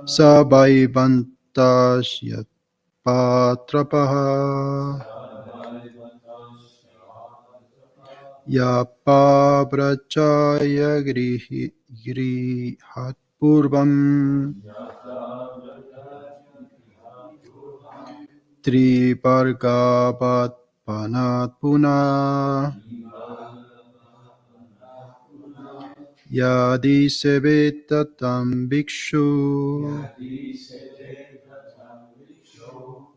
Sabaivantas yat patrapaha yapabrachaya grihat purvam tripargapat panat puna yadi sevetatam bhikshu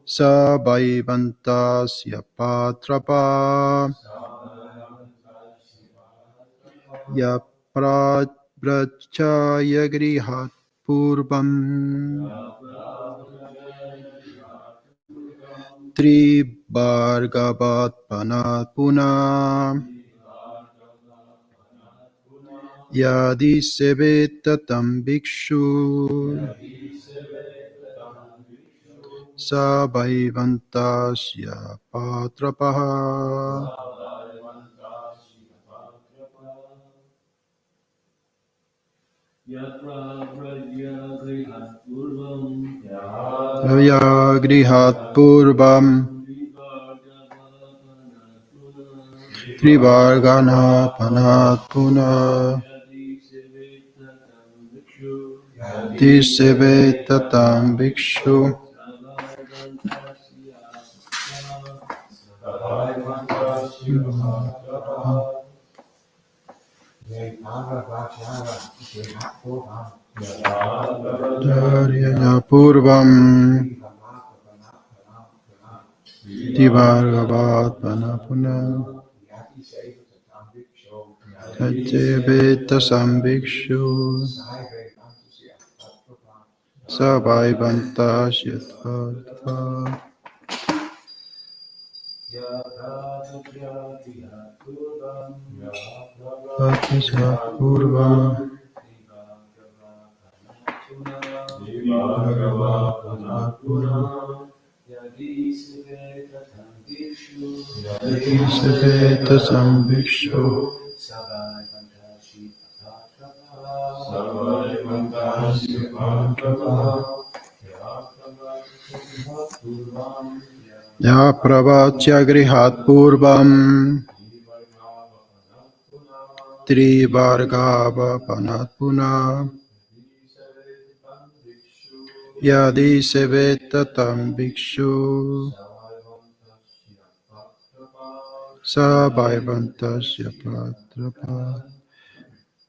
sabaivantasya patrapa yaprachaya grihat purvam Tribhargavat panat puna yadi sevetatam bhikshu sabaivantasya patrapaha yaya grihat purvam Tribhargana panat puna Tisevetatam bhikshu Daryaya purvam Tribhargavat panapuna Tatevetasam bhikshu Sabaivantasya patrapa Patisya purvam Tisevetatam bhikshu Ya pravachya grihat purvam Trivargava panatpuna Yadi sevetatam bhikshu Sabaivantasya patrapa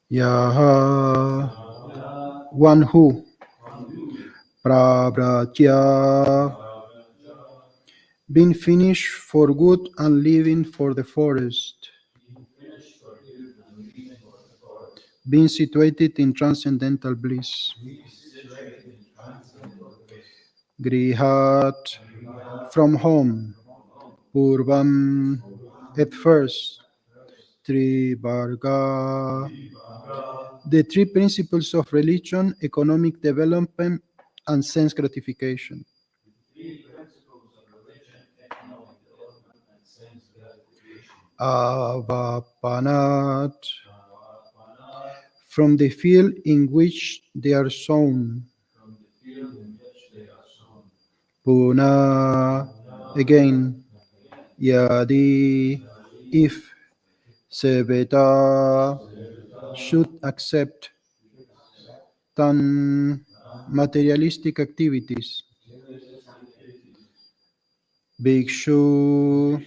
Yaha one who Prabhratya been finished for good and living for the forest, being situated in transcendental bliss. Grihat from home, Purvam at first, Trivarga the three principles of religion, economic development, and sense gratification. Avapanat from the field in which they are sown. Puna again. Yadi if Seveta should accept tan materialistic activities. Bhikshu,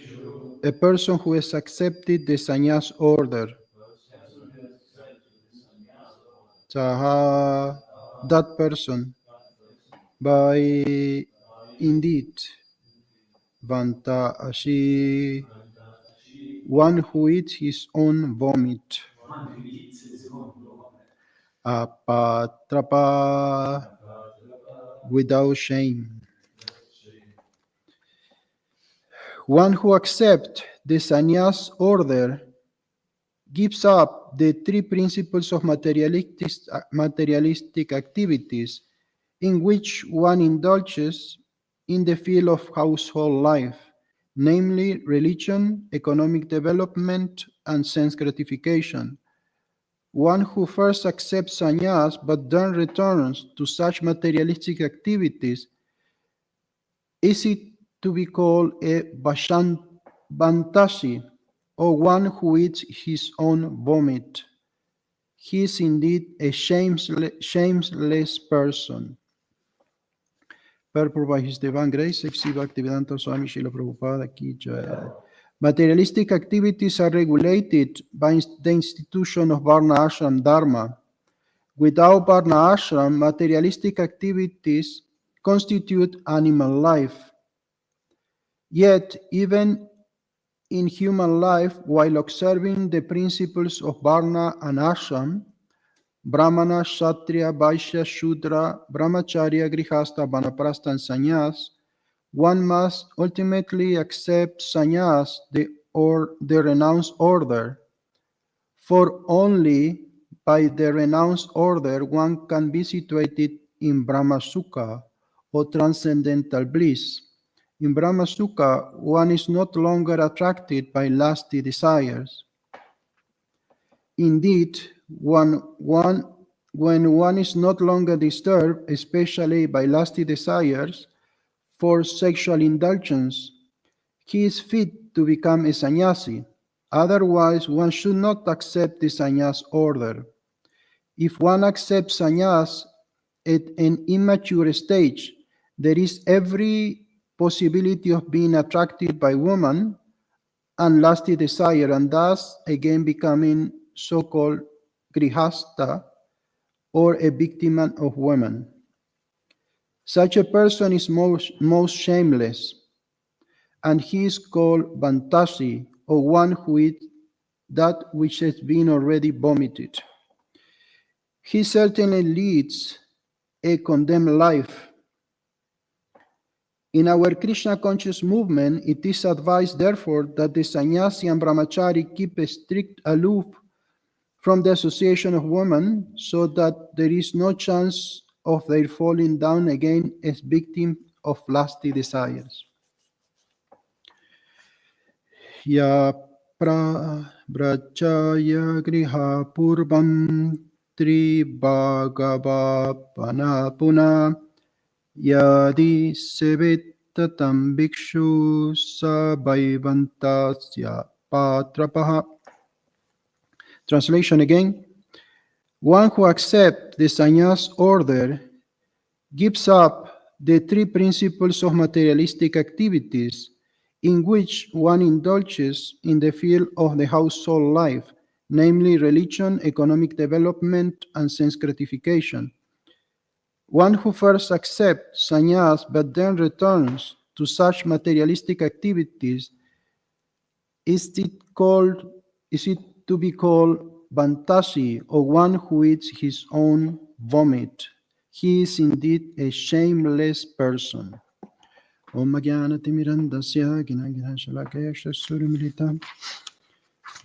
a person who has accepted the sannyas order. Saha, that person, by indeed, Vanta Ashi, one who eats his own vomit. Apatrapa, without shame. One who accepts the sannyas order gives up the three principles of materialistic activities in which one indulges in the field of household life, namely religion, economic development, and sense gratification. one who first accepts sannyas but then returns to such materialistic activities, is it to be called a bantasi, or one who eats his own vomit? He is indeed a shameless person. Purport by His Divine Grace, Sexy Bhaktivedanta Swami Srila Prabhupada Ki Jai. Materialistic activities are regulated by the institution of Varna Ashram Dharma. Without Varna Ashram, materialistic activities constitute animal life. Yet, even in human life, while observing the principles of Varna and Ashram, Brahmana, Kshatriya, Vaishya, Shudra, Brahmacharya, Grihastha, Vanaprastha, and Sannyas, one must ultimately accept sannyas, the renounced order, for only by the renounced order one can be situated in Brahma Sukha, or transcendental bliss. In Brahma Sukha, one is not longer attracted by lusty desires. Indeed, when one is not longer disturbed, especially by lusty desires, for sexual indulgence, he is fit to become a sannyasi. Otherwise, one should not accept the sannyas order. If one accepts sannyas at an immature stage, there is every possibility of being attracted by woman and lusty desire, and thus again becoming so-called grihastha, or a victim of women. Such a person is most shameless, and he is called bantasi, or one who eats that which has been already vomited. He certainly leads a condemned life. In our Krishna conscious movement, it is advised, therefore, that the sannyasi and brahmachari keep a strict aloof from the association of women, so that there is no chance of their falling down again as victims of lusty desires. Ya brachaya griha purvam tribhagava panapuna yadi sevitatam bhikshu sabhaivantasya patrapaha. Translation again. One who accepts the sannyas order gives up the three principles of materialistic activities in which one indulges in the field of the household life, namely religion, economic development, and sense gratification. One who first accepts sannyas but then returns to such materialistic activities, is it to be called bantasi, or one who eats his own vomit? He is indeed a shameless person. Om Jnanati Mirandasya Gnana Shalakaya Surimilita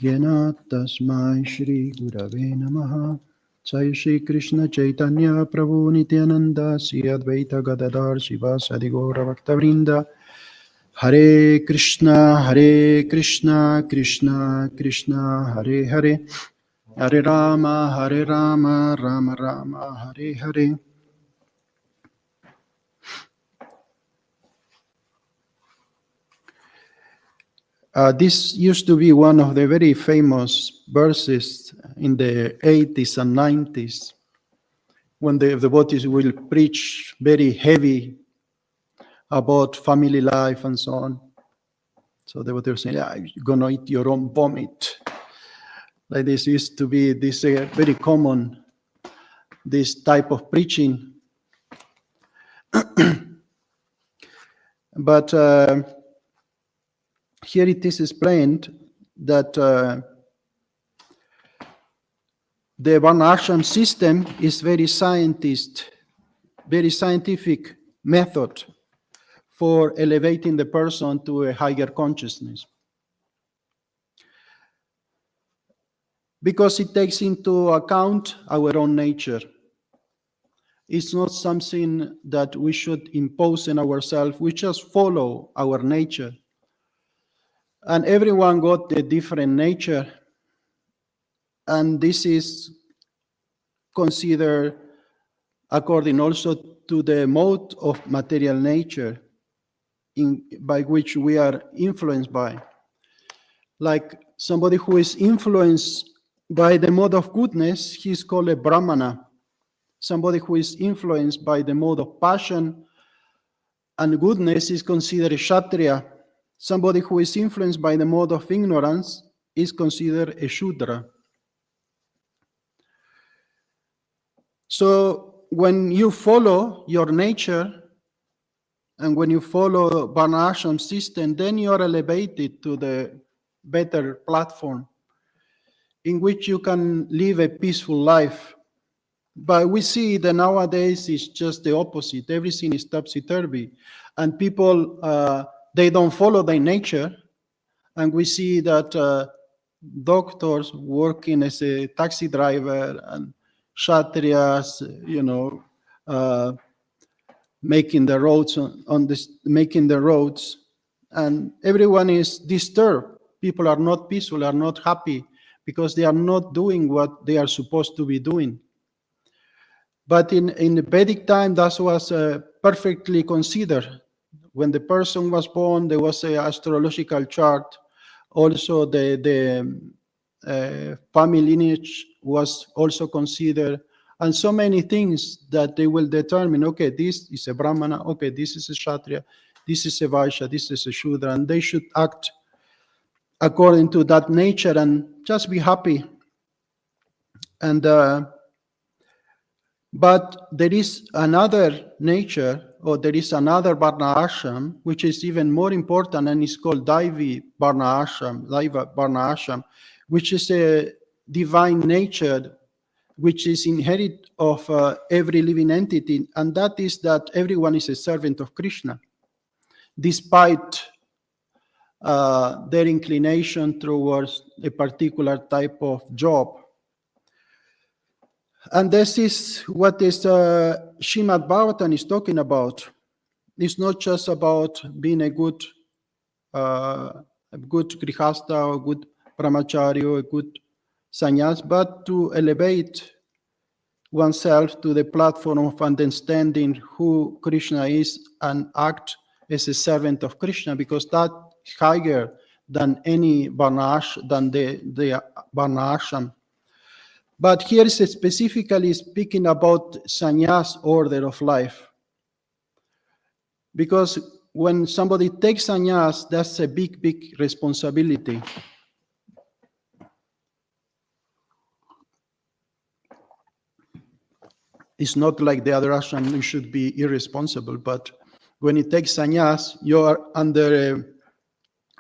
Jnana Tasmai Shri Gurave Namaha. Jai Shri Krishna Chaitanya Prabhu Nityananda Sri Advaita Gadadhar Srivasadi Gaura Bhaktavrinda. Hare Krishna, Krishna Krishna, Hare Hare, Hare Rama, Rama Rama, Hare Hare. This used to be one of the very famous verses in the 80s and 90s, when the devotees will preach very heavy about family life and so on. So they were saying, yeah, you're going to eat your own vomit. Like this used to be this very common, this type of preaching. But here it is explained that the Varnashram system is very scientific method for elevating the person to a higher consciousness. Because it takes into account our own nature. It's not something that we should impose on ourselves. We just follow our nature. And everyone got a different nature. And this is considered according also to the mode of material nature by which we are influenced by. Like somebody who is influenced by the mode of goodness, he's called a Brahmana. Somebody who is influenced by the mode of passion and goodness is considered a Kshatriya. Somebody who is influenced by the mode of ignorance is considered a Shudra. So when you follow your nature and when you follow Varna Ashram system, then you are elevated to the better platform in which you can live a peaceful life. But we see that nowadays it's just the opposite. Everything is topsy-turvy. And people, they don't follow their nature. And we see that doctors working as a taxi driver and kshatriyas, making the roads making the roads, and everyone is disturbed. People are not peaceful, are not happy, because they are not doing what they are supposed to be doing. But in the Vedic time, that was perfectly considered. When the person was born, there was an astrological chart. Also, the family lineage was also considered. And so many things that they will determine, okay, this is a Brahmana, okay, this is a Kshatriya, this is a Vaishya, this is a Shudra, and they should act according to that nature and just be happy. And but there is another nature, or there is another Varna Ashram, which is even more important, and it's called Daivi Varna Ashram, which is a divine nature, which is inherent of every living entity, and that is that everyone is a servant of Krishna, despite their inclination towards a particular type of job. And this is what is Srimad Bhagavatam is talking about. It's not just about being a good grihasta or good brahmachari or a good sannyas, but to elevate oneself to the platform of understanding who Krishna is and act as a servant of Krishna, because that is higher than any than the Varna Ashram. But here is specifically speaking about sannyas order of life. Because when somebody takes sannyas, that's a big, big responsibility. It's not like the other ashram, you should be irresponsible, but when you take sannyas, you are under a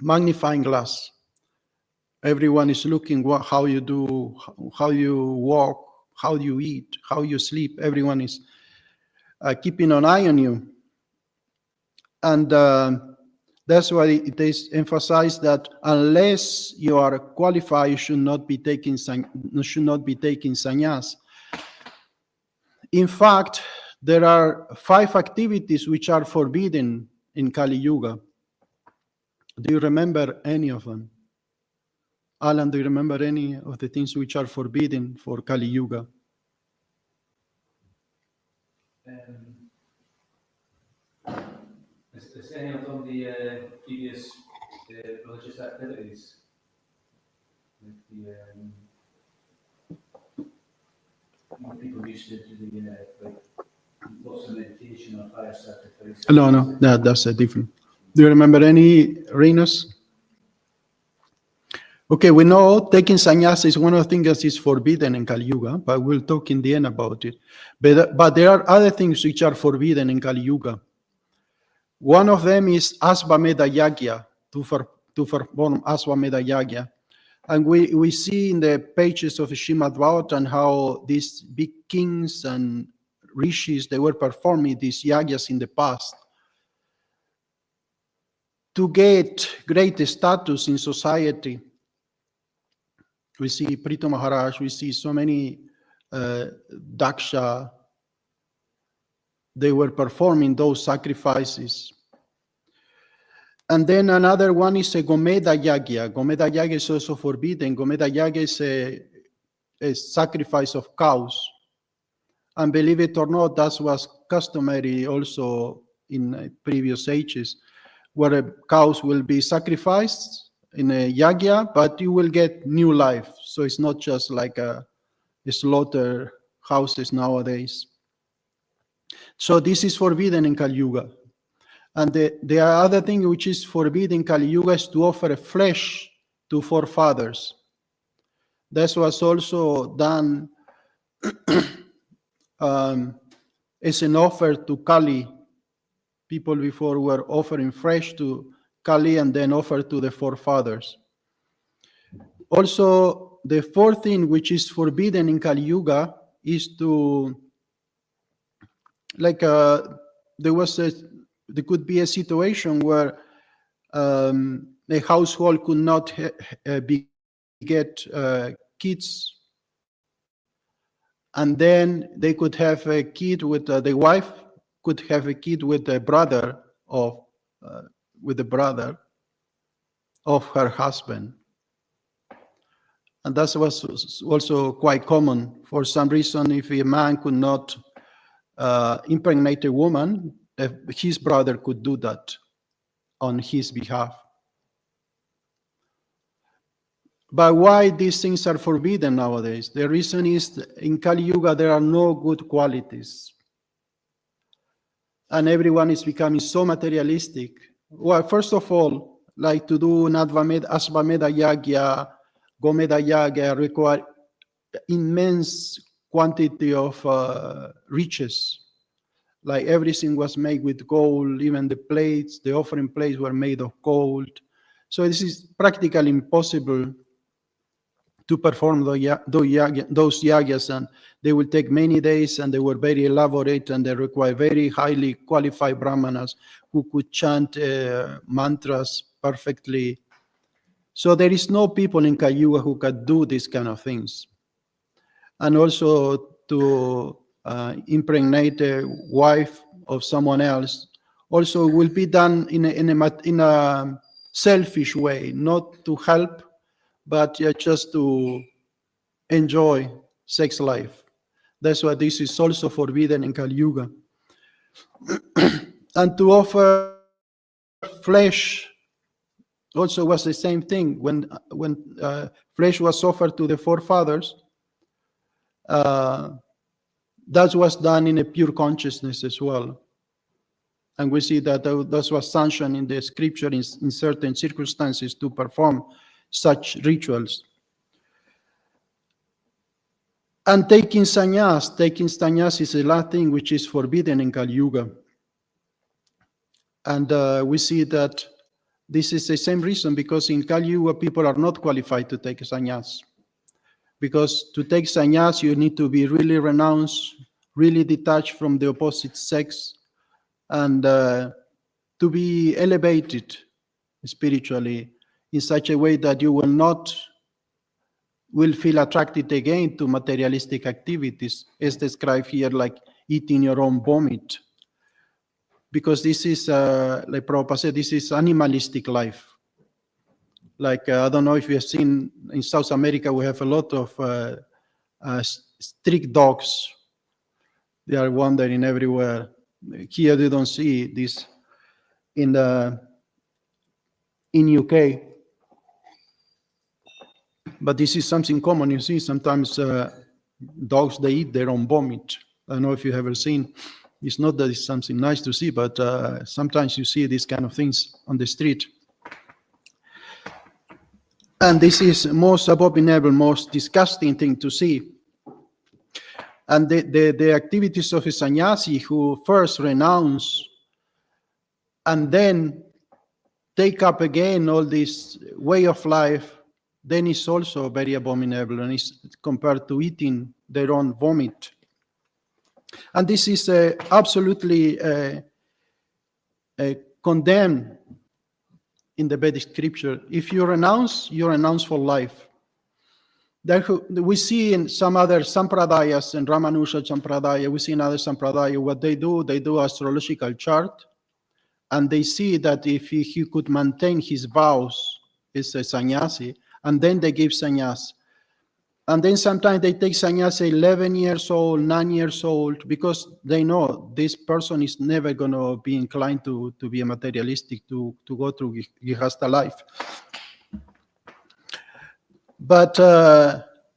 magnifying glass. Everyone is looking how you do, how you walk, how you eat, how you sleep. Everyone is keeping an eye on you. And that's why it is emphasized that unless you are qualified, you should not be taking sannyas. In fact, there are 5 activities which are forbidden in Kali Yuga. Do you remember any of them? Alan, do you remember any of the things which are forbidden for Kali Yuga? Is any of them the previous religious activities? Like people used to do like lots of meditation or fire sacrifice. No, that's a different. Do you remember any, Reynolds? Okay, we know taking sannyasa is one of the things that is forbidden in Kali Yuga, but we'll talk in the end about it. But there are other things which are forbidden in Kali Yuga. One of them is Asvamedha Yagya, to perform Asvamedha Yagya. And we see in the pages of Srimad Bhagavatam how these big kings and rishis, they were performing these yagyas in the past to get great status in society. We see Pritha Maharaj, we see so many Daksha, they were performing those sacrifices. And then another one is a Gomeda Yagya. Gomeda Yagya is also forbidden. Gomeda Yagya is a sacrifice of cows. And believe it or not, that was customary also in previous ages, where cows will be sacrificed in a yagya, but you will get new life. So it's not just like a slaughter houses nowadays. So this is forbidden in Kali Yuga. And the other thing which is forbidden in Kali Yuga is to offer flesh to forefathers. This was also done as an offer to Kali. People before were offering flesh to Kali and then offer to the forefathers. Also, the fourth thing which is forbidden in Kali Yuga is to, like, there could be a situation where a household could not get kids, and then they could have a kid with the wife could have a kid with the brother of her husband, and that was also quite common. For some reason, if a man could not impregnate a woman, his brother could do that on his behalf. But why these things are forbidden nowadays? The reason is in Kali Yuga there are no good qualities. And everyone is becoming so materialistic. Well, first of all, like to do Ashvamedha Yagya, Gomedha Yagya require immense quantity of riches. Like everything was made with gold, even the plates, the offering plates were made of gold. So this is practically impossible to perform those yagyas, and they will take many days, and they were very elaborate, and they require very highly qualified brahmanas who could chant mantras perfectly. So there is no people in Kali Yuga who can do these kind of things. And also to impregnate a wife of someone else also will be done in a selfish way, not to help, but just to enjoy sex life. That's why this is also forbidden in Kali Yuga. And to offer flesh also was the same thing. When flesh was offered to the forefathers, that was done in a pure consciousness as well. And we see that that was sanctioned in the scripture in certain circumstances to perform such rituals. And taking sannyas is the last thing which is forbidden in Kali Yuga. And we see that this is the same reason, because in Kali Yuga people are not qualified to take sannyas. Because to take sannyas you need to be really renounced, really detached from the opposite sex, and to be elevated spiritually in such a way that you will feel attracted again to materialistic activities, as described here, like eating your own vomit. Because this is, like Prabhupada said, this is animalistic life. Like, I don't know if you have seen, in South America, we have a lot of street dogs. They are wandering everywhere. Here they don't see this in UK. But this is something common. You see, sometimes dogs, they eat their own vomit. I don't know if you have ever seen. It's not that it's something nice to see, but sometimes you see these kind of things on the street. And this is most abominable, most disgusting thing to see. And the activities of a sannyasi who first renounce and then take up again all this way of life, then it's also very abominable, and it's compared to eating their own vomit. And this is absolutely condemned in the Vedic scripture. If you renounce for life. We see in some other sampradayas, in Ramanuja Sampradaya, we see in other sampradaya, what they do astrological chart, and they see that if he could maintain his vows as a sannyasi, and then they give sannyas. And then sometimes they take sannyas 11 years old, 9 years old, because they know this person is never going to be inclined to be a materialistic, to go through Grihastha life. But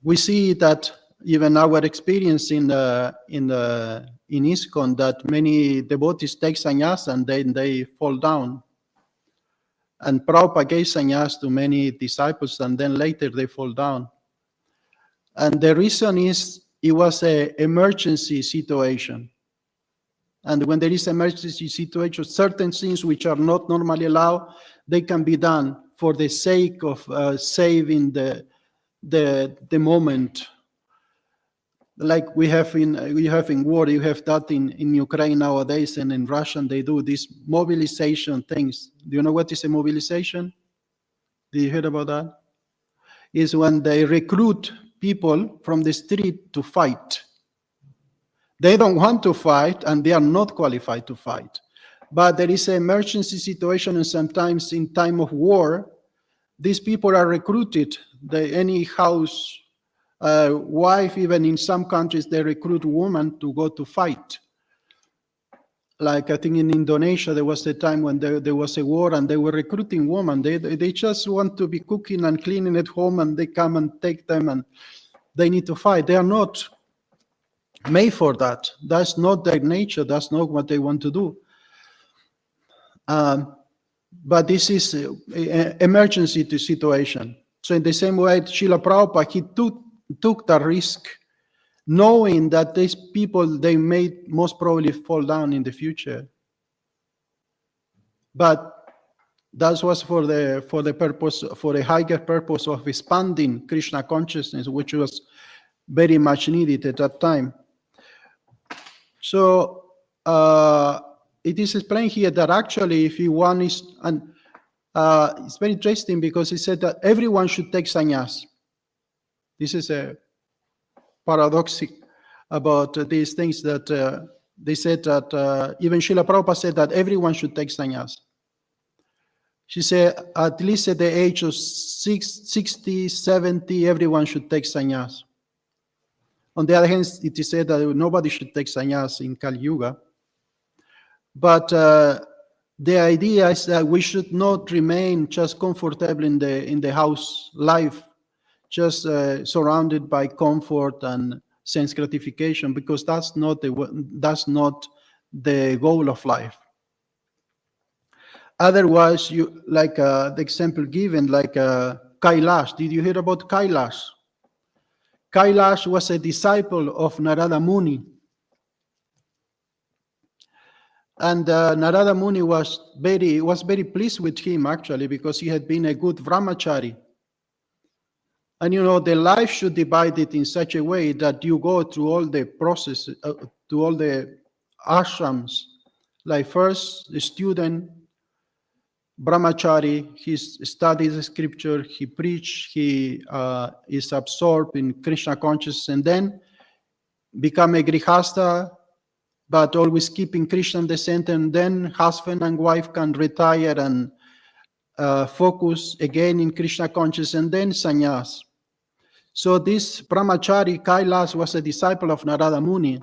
we see that even our experience in ISKCON, that many devotees take sannyas and then they fall down. And Prabhupada gave sannyas to many disciples, and then later they fall down. And the reason is it was an emergency situation. And when there is emergency situation, certain things which are not normally allowed, they can be done for the sake of saving the moment. Like we have in war, you have that in Ukraine nowadays, and in Russia they do these mobilization things. Do you know what is a mobilization? Did you hear about that? Is when they recruit people from the street to fight. They don't want to fight and they are not qualified to fight. But there is an emergency situation, and sometimes in time of war, these people are recruited. Any house wife, even in some countries, they recruit women to go to fight. Like I think in Indonesia, there was a time when there was a war and they were recruiting women. They just want to be cooking and cleaning at home, and they come and take them and they need to fight. They are not made for that. That's not their nature. That's not what they want to do. But this is an emergency situation. So in the same way, Srila Prabhupada, he took the risk, knowing that these people, they may most probably fall down in the future. But that was for the purpose, for a higher purpose of expanding Krishna consciousness, which was very much needed at that time. So it is explained here that actually, if one is, and it's very interesting because he said that everyone should take sannyas. This is a paradox about these things, that they said that even Srila Prabhupada said that everyone should take sannyas. She said at least at the age of 60, 70, everyone should take sannyas. On the other hand, it is said that nobody should take sannyas in Kali Yuga. But the idea is that we should not remain just comfortable in the house life, just surrounded by comfort and sense gratification, because that's not the goal of life. Otherwise, you like the example given, like Kailash. Did you hear about Kailash? Kailash was a disciple of Narada Muni. And Narada Muni was very pleased with him, actually, because he had been a good brahmachari. And the life should be divided in such a way that you go through all the process, to all the ashrams. Like first, the student, brahmachari, he studies the scripture, he preaches, he is absorbed in Krishna consciousness, and then become a grihastha, but always keeping Krishna in the center, and then husband and wife can retire and focus again in Krishna consciousness, and then sannyas. So this brahmachari, Kailash, was a disciple of Narada Muni.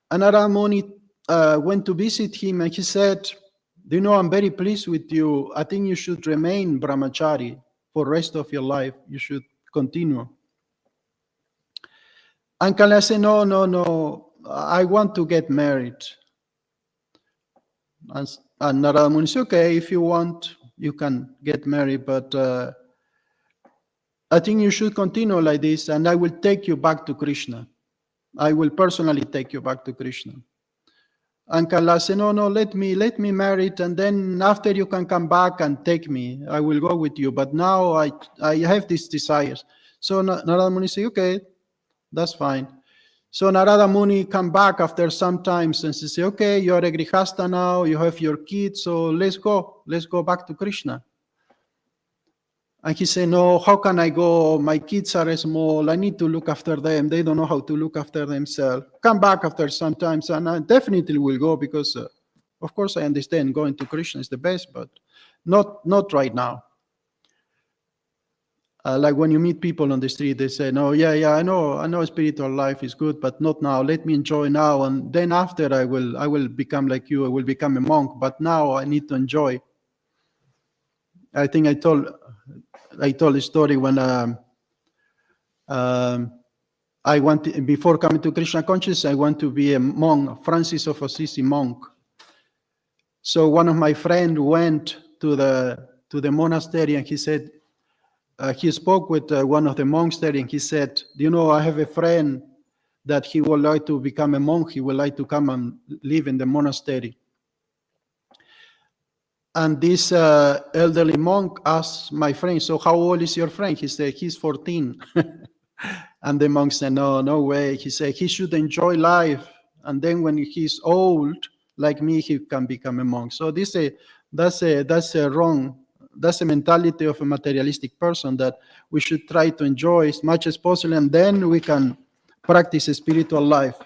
And Narada Muni went to visit him, and he said, I'm very pleased with you. I think you should remain brahmachari for the rest of your life. You should continue. And Kailash said, no, I want to get married. And Narada Muni said, okay, if you want, you can get married, but I think you should continue like this, and I will take you back to Krishna. I will personally take you back to Krishna. And Kailash said, no, let me marry it, and then after you can come back and take me. I will go with you, but now I have these desires. So Narada Muni said, okay, that's fine. So Narada Muni come back after some time and he said, okay, you're a grihastha now, you have your kids, so let's go back to Krishna. And he said, no, how can I go? My kids are small. I need to look after them. They don't know how to look after themselves. Come back after some time, and I definitely will go because, of course, I understand going to Krishna is the best, but not right now. Like when you meet people on the street, they say, "No, yeah, I know, spiritual life is good, but not now. Let me enjoy now, and then after I will become like you. I will become a monk. But now I need to enjoy." I think I told a story when I want before coming to Krishna consciousness, I want to be a monk, Francis of Assisi monk. So one of my friends went to the monastery, and he said. He spoke with one of the monks there, and he said, I have a friend that he would like to become a monk. He would like to come and live in the monastery. And this elderly monk asked my friend, "So how old is your friend?" He said, "He's 14. And the monk said, no way. He said, "He should enjoy life. And then when he's old, like me, he can become a monk." So that's a wrong. That's the mentality of a materialistic person, that we should try to enjoy as much as possible, and then we can practice a spiritual life.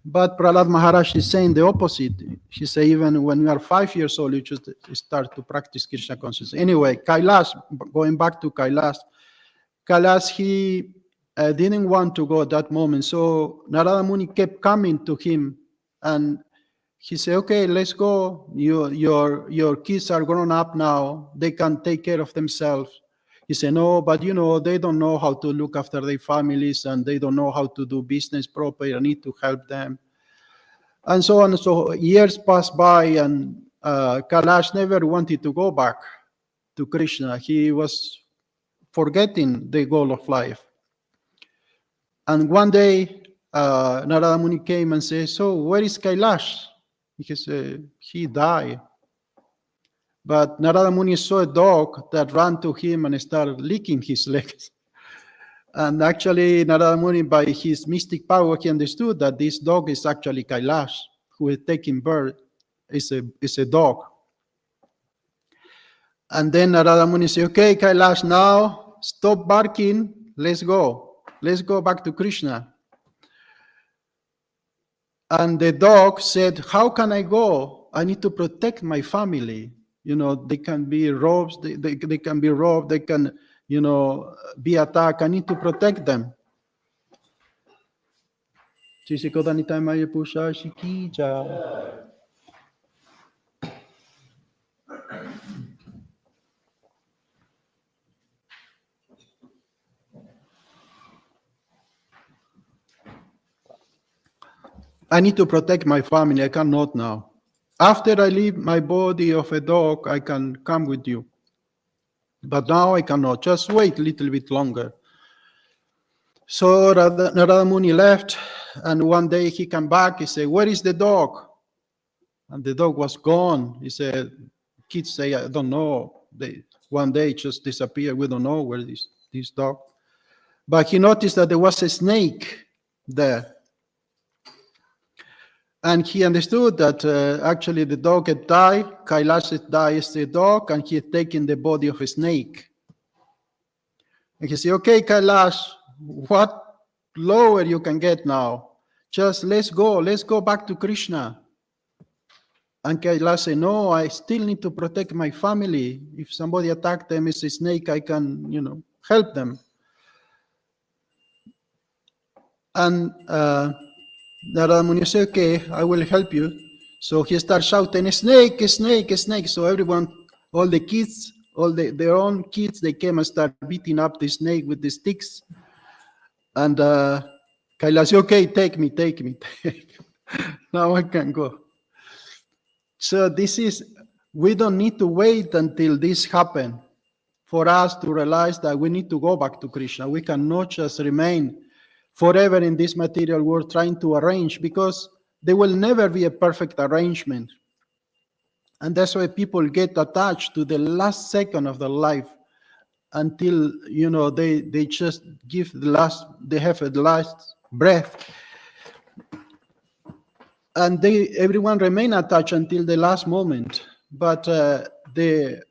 But Prahlad Maharaj is saying the opposite. He says even when you are 5 years old, you should start to practice Krishna consciousness. Anyway, Kailash, going back to Kailash, he didn't want to go at that moment. So Narada Muni kept coming to him, and he said, "Okay, let's go. Your kids are grown up now. They can take care of themselves." He said, "No, but they don't know how to look after their families, and they don't know how to do business proper. I need to help them." And so on. So years passed by, and Kailash never wanted to go back to Krishna. He was forgetting the goal of life. And one day, Narada Muni came and said, "So where is Kailash?" He said, "He died." But Narada Muni saw a dog that ran to him and started licking his legs. And actually, Narada Muni, by his mystic power, he understood that this dog is actually Kailash, who is taking birth, is a dog. And then Narada Muni said, "Okay, Kailash, now stop barking. Let's go. Let's go back to Krishna." And the dog said, "How can I go? I need to protect my family. They can be robbed. They can be robbed. They can, be attacked. I need to protect them." I need to protect my family. I cannot now. After I leave my body of a dog, I can come with you. But now I cannot. Just wait a little bit longer. So Narada Muni left, and one day he came back. He said, "Where is the dog?" And the dog was gone. He said, "Kids say, I don't know. One day it just disappeared. We don't know where this dog." But he noticed that there was a snake there. And he understood that actually the dog had died. Kailash had died as a dog, and he had taken the body of a snake. And he said, "Okay, Kailash, what lower you can get now? Just let's go back to Krishna." And Kailash said, "No, I still need to protect my family. If somebody attacked them as a snake, I can, help them." And Narada Muni said, "Okay, I will help you." So he starts shouting, "A snake, a snake, a snake." So everyone, all the kids, their own kids, they came and started beating up the snake with the sticks. And Kailash said, "Okay, take me. Now I can go." So we don't need to wait until this happens for us to realize that we need to go back to Krishna. We cannot just remain forever in this material world trying to arrange, because there will never be a perfect arrangement. And that's why people get attached to the last second of their life until, they just they have the last breath. And everyone remain attached until the last moment. But the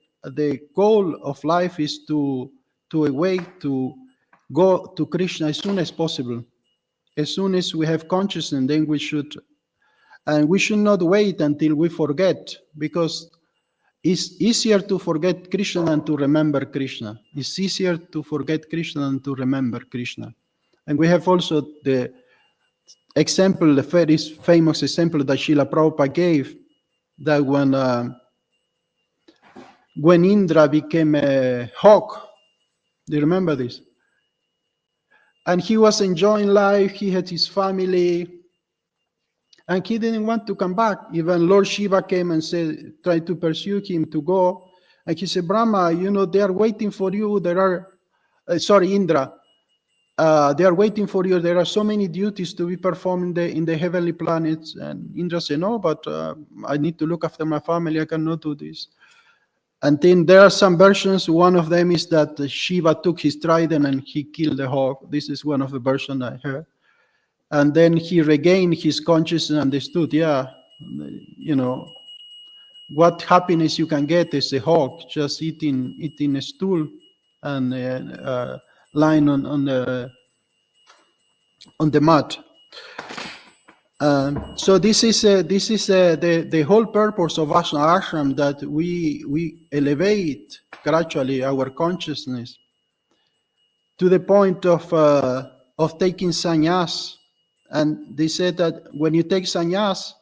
goal of life is to awake, to go to Krishna as soon as possible. As soon as we have consciousness, then we should not wait until we forget, because It's easier to forget Krishna than to remember Krishna. It's easier to forget Krishna than to remember Krishna. And we have also the example, the very famous example that Srila Prabhupada gave, that when Indra became a hawk, do you remember this? And he was enjoying life, he had his family, and he didn't want to come back. Even Lord Shiva came and said, tried to pursue him to go. And he said, Brahma, they are waiting for you. Indra, they are waiting for you. There are so many duties to be performed in the heavenly planets. And Indra said, no, but I need to look after my family. I cannot do this. And then there are some versions. One of them is that Shiva took his trident and he killed the hawk. This is one of the versions I heard. And then he regained his consciousness and understood, what happiness you can get is a hawk just eating a stool and lying on the mat. So this is the whole purpose of Vaishnava Ashram, that we elevate gradually our consciousness to the point of taking sannyas. And they said that when you take sannyas,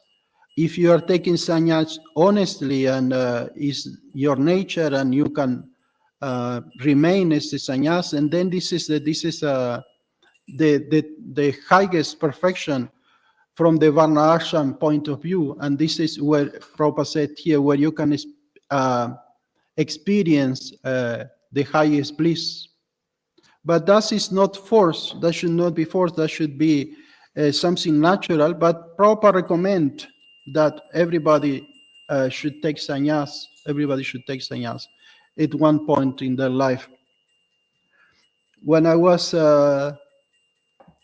if you are taking sannyas honestly and is your nature, and you can remain as a sannyas, and then this is the highest perfection from the Varna Ashram point of view. And this is where Prabhupada said here, where you can experience the highest bliss. But that is not forced. That should not be forced. That should be something natural. But Prabhupada recommend that everybody should take sannyas. Everybody should take sannyas at one point in their life. When I was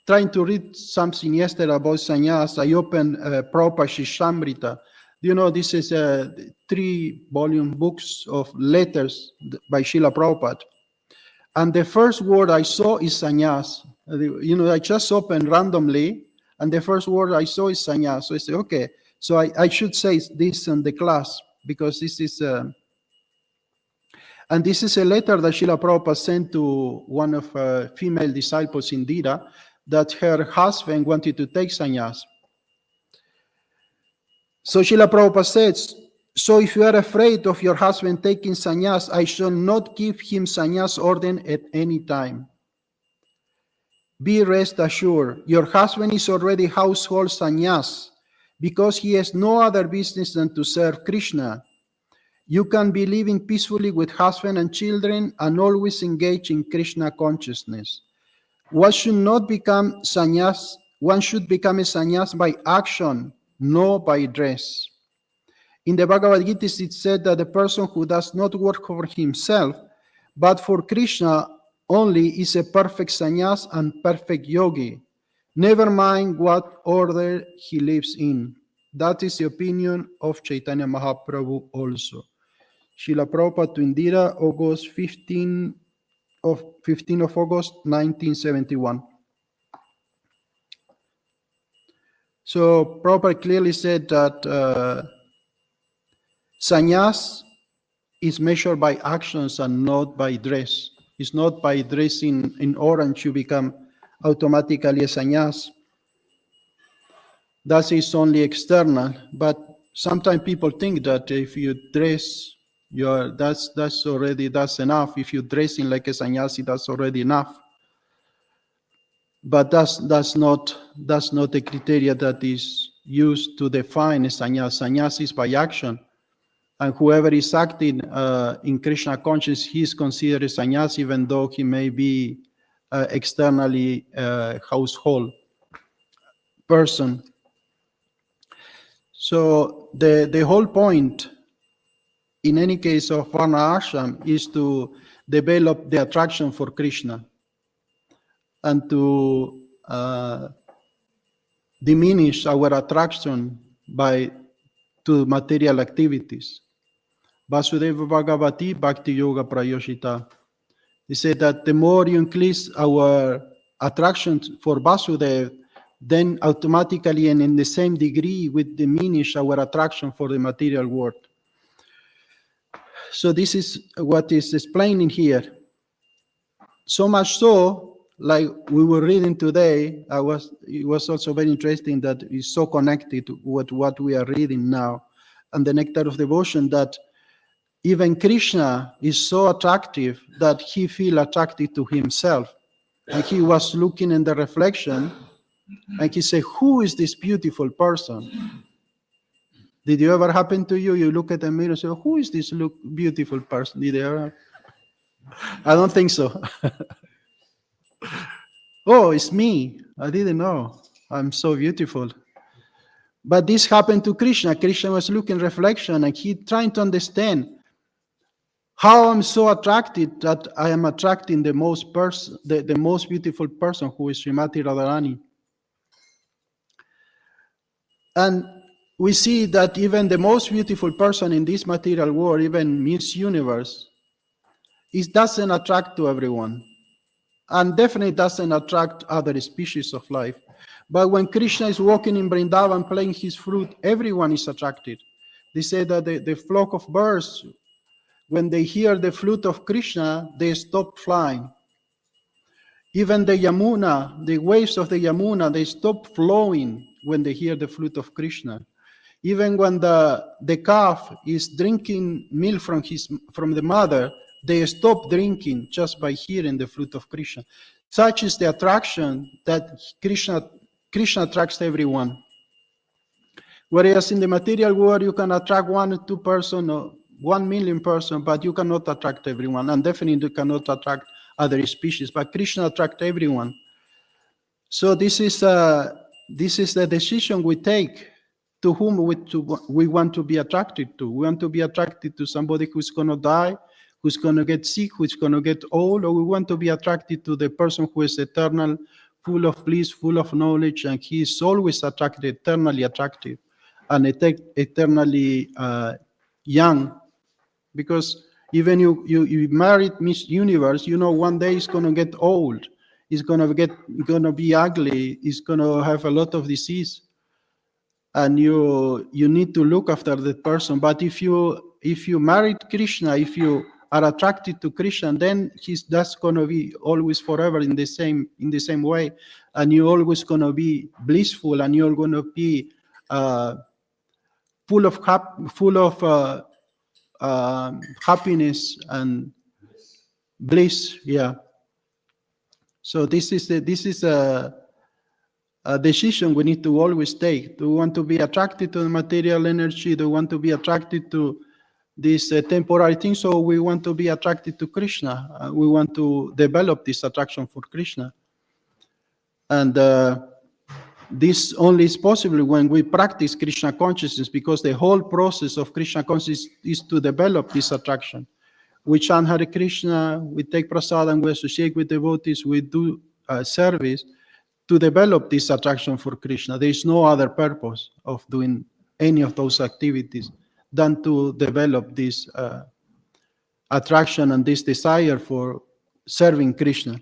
trying to read something yesterday about sannyas, I opened Prabhupada Shishamrita. This is 3-volume books of letters by Srila Prabhupada. And the first word I saw is sannyas. I just opened randomly, and the first word I saw is sannyas. So I said, okay, so I should say this in the class, because this is... and this is a letter that Srila Prabhupada sent to one of female disciples, Indira, that her husband wanted to take sannyas. So Srila Prabhupada says, so if you are afraid of your husband taking sannyas, I shall not give him sannyas order at any time. Be rest assured, your husband is already household sannyas, because he has no other business than to serve Krishna. You can be living peacefully with husband and children and always engage in Krishna consciousness. One should become a sannyas by action, not by dress. In the Bhagavad Gita, it said that the person who does not work for himself, but for Krishna only, is a perfect sannyas and perfect yogi. Never mind what order he lives in. That is the opinion of Chaitanya Mahaprabhu also. Srila Prabhupada to Indira, August 15 of August 1971. So Prabhupada clearly said that sannyas is measured by actions and not by dress. It's not by dressing in orange you become automatically a sannyas. That is only external, but sometimes people think that if you dress, that's enough. If you're dressing like a sannyasi, that's already enough. But that's not the criteria that is used to define a sannyas. Sannyas is by action, and whoever is acting in Krishna consciousness, he is considered a sannyas, even though he may be externally a household person. So the whole point, in any case, of Varna Ashram is to develop the attraction for Krishna and to diminish our attraction to material activities. Vasudeva Bhagavati Bhakti Yoga Prayoshita. He said that the more you increase our attraction for Vasudeva, then automatically and in the same degree we diminish our attraction for the material world. So this is what is explaining here. So much so, like we were reading today, it was also very interesting that it's so connected with what we are reading now, and the nectar of devotion, that even Krishna is so attractive that he feel attracted to himself. And he was looking in the reflection, and he said, "Who is this beautiful person?" Did you ever happen to you? You look at the mirror and say, "Who is this beautiful person?" Did you ever? I don't think so. Oh, it's me. I didn't know. I'm so beautiful. But this happened to Krishna. Krishna was looking reflection, and he trying to understand how I'm so attracted that I am attracting the most beautiful person, who is Srimati Radharani. And we see that even the most beautiful person in this material world, even Miss Universe, it doesn't attract to everyone, and definitely doesn't attract other species of life. But when Krishna is walking in Vrindavan playing his flute, everyone is attracted. They say that the flock of birds, when they hear the flute of Krishna, they stop flying. Even the Yamuna, the waves of the Yamuna, they stop flowing when they hear the flute of Krishna. Even when the calf is drinking milk from the mother, they stop drinking just by hearing the flute of Krishna. Such is the attraction that Krishna attracts everyone. Whereas in the material world, you can attract 1 or 2 person or 1 million person, but you cannot attract everyone, and definitely you cannot attract other species. But Krishna attracts everyone. So this is the decision we take, to whom we want to be attracted to. We want to be attracted to somebody who's going to die, who's going to get sick, who's going to get old, or we want to be attracted to the person who is eternal, full of bliss, full of knowledge, and he is always attracted, eternally attractive, and eternally young. Because even you married Miss Universe, you know one day it's going to get old, it's going to be ugly, it's going to have a lot of disease, and you need to look after that person. But if you married Krishna, if you are attracted to Krishna, then that's going to be always forever in the same way, and you're always going to be blissful, and you're going to be full of happiness and bliss. Yeah. So this is a decision we need to always take. Do we want to be attracted to the material energy? Do we want to be attracted to these temporary things? Or we want to be attracted to Krishna? We want to develop this attraction for Krishna. And this only is possible when we practice Krishna consciousness, because the whole process of Krishna consciousness is to develop this attraction. We chant Hare Krishna, we take prasadam, we associate with devotees, we do service to develop this attraction for Krishna. There is no other purpose of doing any of those activities than to develop this attraction and this desire for serving Krishna.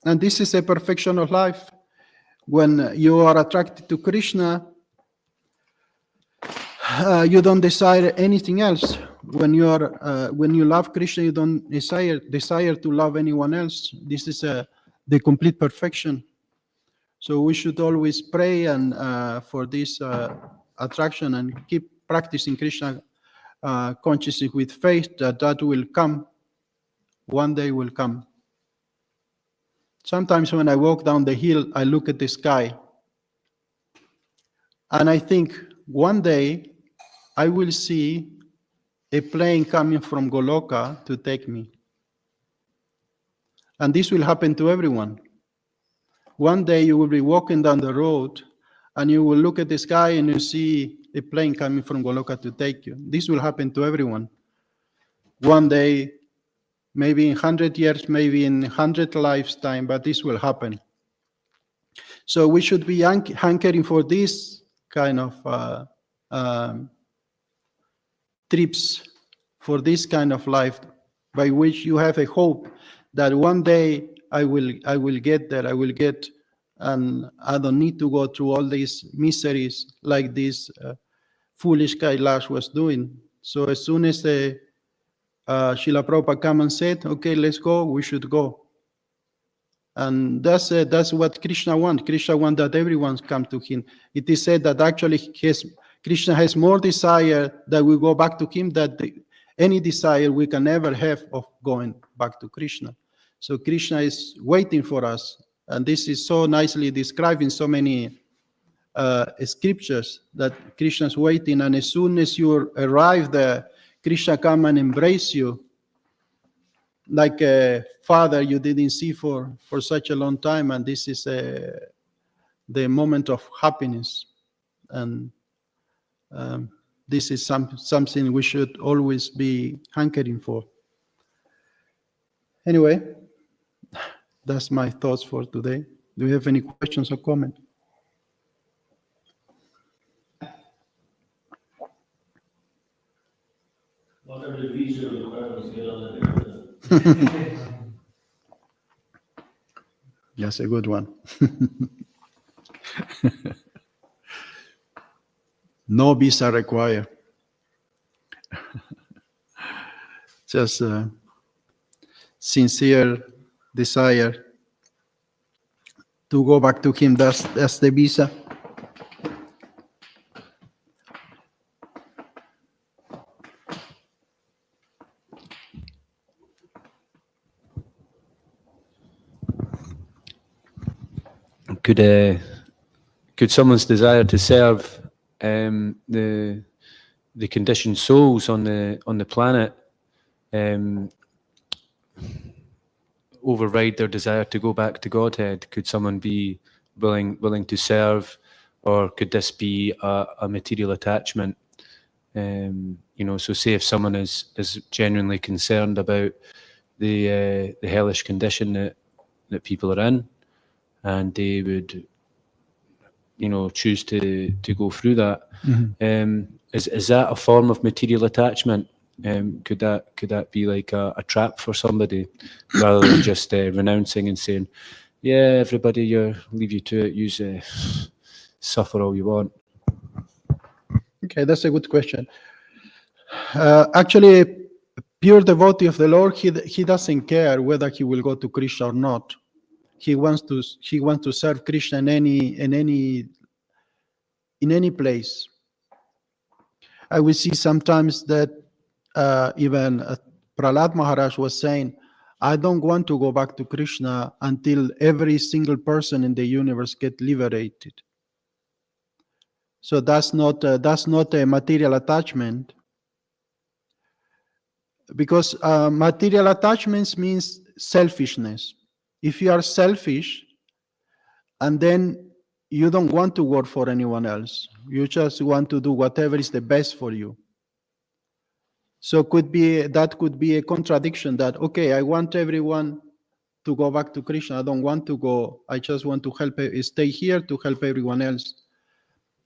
And this is a perfection of life. When you are attracted to Krishna, you don't desire anything else. When you love Krishna, you don't desire to love anyone else. This is the complete perfection. So we should always pray and for this attraction, and keep practicing Krishna consciousness with faith that will come. One day will come. Sometimes when I walk down the hill, I look at the sky, and I think one day I will see a plane coming from Goloka to take me. And this will happen to everyone. One day you will be walking down the road and you will look at the sky and you see a plane coming from Goloka to take you. This will happen to everyone. One day, maybe in 100 years, maybe in 100 lifetime, but this will happen. So we should be hankering for this kind of trips, for this kind of life, by which you have a hope that one day I will get there, I will get, and I don't need to go through all these miseries like this foolish Kailash was doing. So as soon as Srila Prabhupada come and said, okay, let's go, we should go. And that's what Krishna wants. Krishna wants that everyone come to him. It is said that actually Krishna has more desire that we go back to him than any desire we can ever have of going back to Krishna. So Krishna is waiting for us. And this is so nicely described in so many scriptures that Krishna is waiting. And as soon as you arrive there, Krishna come and embrace you like a father you didn't see for such a long time, and this is the moment of happiness, and this is something we should always be hankering for. Anyway, that's my thoughts for today. Do you have any questions or comments? What are the visa requirements to get on the airplane? That's a good one. No visa required. Just sincere desire to go back to him. That's the visa. Could someone's desire to serve the conditioned souls on the planet override their desire to go back to Godhead? Could someone be willing to serve, or could this be a material attachment? So say if someone is genuinely concerned about the hellish condition that people are in, and they would choose to go through that. Mm-hmm. Is that a form of material attachment? Could that be like a trap for somebody, rather than just renouncing and saying, yeah, everybody, leave you to it, you suffer all you want? Okay, that's a good question. Actually, pure devotee of the Lord, he doesn't care whether he will go to Krishna or not. He wants to serve Krishna in any place. I will see sometimes that even Prahlad Maharaj was saying, I don't want to go back to Krishna until every single person in the universe get liberated. So that's not a material attachment, because material attachments means selfishness. If you are selfish, and then you don't want to work for anyone else, you just want to do whatever is the best for you. So that could be a contradiction, that, okay, I want everyone to go back to Krishna. I don't want to go. I just want to stay here to help everyone else.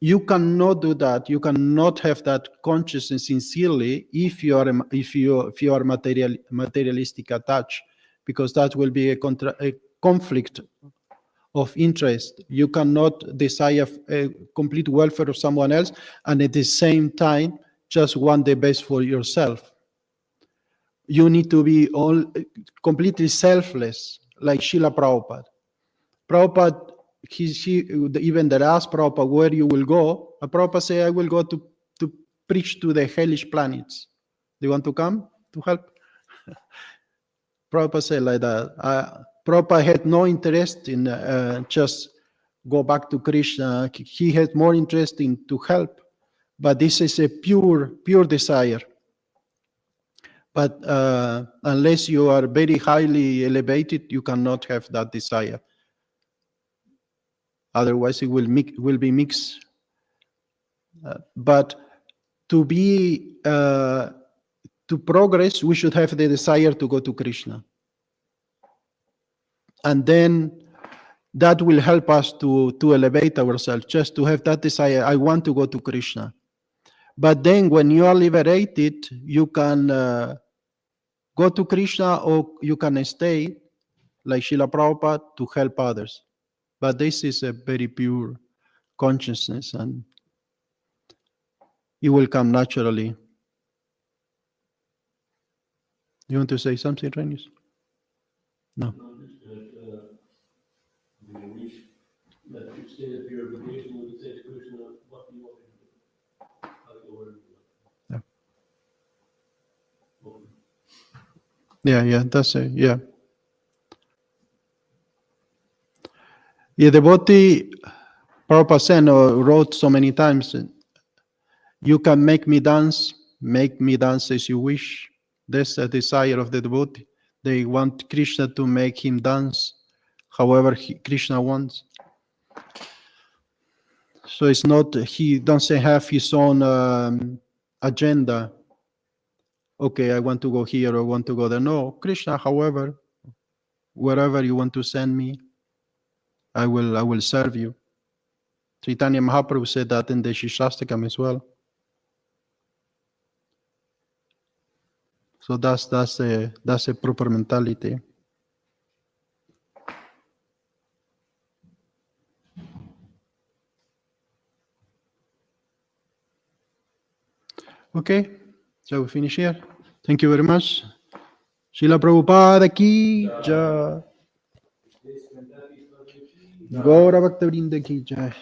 You cannot do that. You cannot have that consciousness sincerely if you are materialistic attached, because that will be a conflict of interest. You cannot desire a complete welfare of someone else and at the same time just want the best for yourself. You need to be all completely selfless, like Srila Prabhupada. Prabhupada, even they asked Prabhupada where you will go. Prabhupada say, I will go to preach to the hellish planets. Do you want to come to help? Prabhupada said like that. Prabhupada had no interest in just go back to Krishna. He had more interest in to help. But this is a pure desire. But unless you are very highly elevated, you cannot have that desire. Otherwise, it will be mixed. But to progress, we should have the desire to go to Krishna. And then that will help us to elevate ourselves, just to have that desire. I want to go to Krishna. But then when you are liberated, you can go to Krishna, or you can stay like Srila Prabhupada to help others. But this is a very pure consciousness, and it will come naturally. You want to say something, Renis? No. No, just that, we wish that you stay at your obligation with the Krishna, what do you want to do? How do you want to do it? Yeah. Okay. Yeah, that's it. Yeah. Yeah, the devotee Prabhupada said or wrote so many times, you can make me dance as you wish. That's the desire of the devotee. They want Krishna to make him dance however Krishna wants. So it's not, he doesn't have his own agenda. Okay, I want to go here or want to go there. No, Krishna, however, wherever you want to send me, I will serve you. Chaitanya Mahaprabhu said that in the Shishastakam as well. So that's a proper mentality. Okay, so we finish here. Thank you very much. Srila Prabhupada ki jai. Gaura Bhakta Vrinda ki jai.